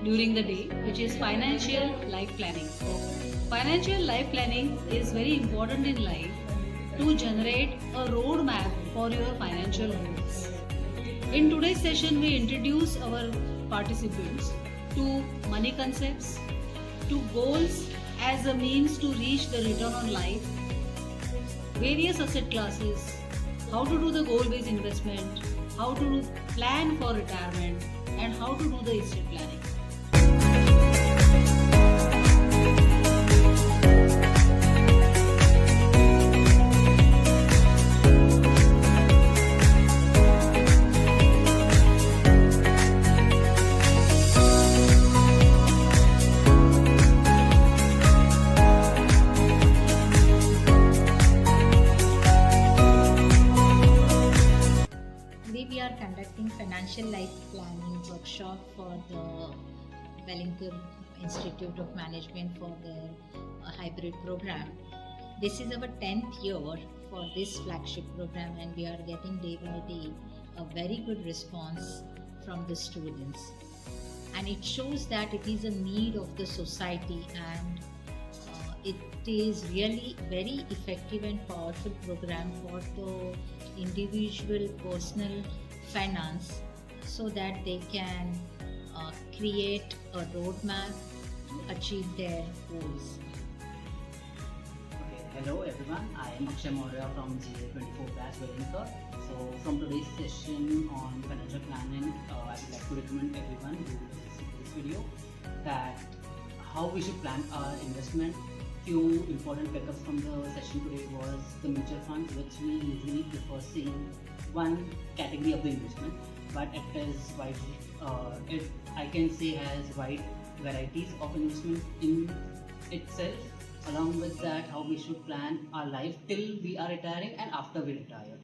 during the day, which is financial life planning. Financial life planning is very important in life to generate a roadmap for your financial goals. In today's session, we introduce our participants to money concepts, to goals as a means to reach the return on life, various asset classes, how to do the goal-based investment, how to plan for retirement, and how to do the estate planning. Today we are conducting financial life planning workshop for the Welingkar Institute of Management for their hybrid program. This is our 10th year for this flagship program and we are getting day by day a very good response from the students. And it shows that it is a need of the society and it is really very effective and powerful program for the individual personal finance so that they can create a roadmap to achieve their goals. Okay, hello everyone, I am Akshay Maurya from Jan25 batch Welingkar. So from today's session on financial planning, I would like to recommend everyone who is listening to this video that how we should plan our investment. Few important pickups from the session today was the mutual funds, which we usually prefer seeing one category of the investment, but it is wide. I can say has wide varieties of investment in itself. Along with that, how we should plan our life till we are retiring and after we retire.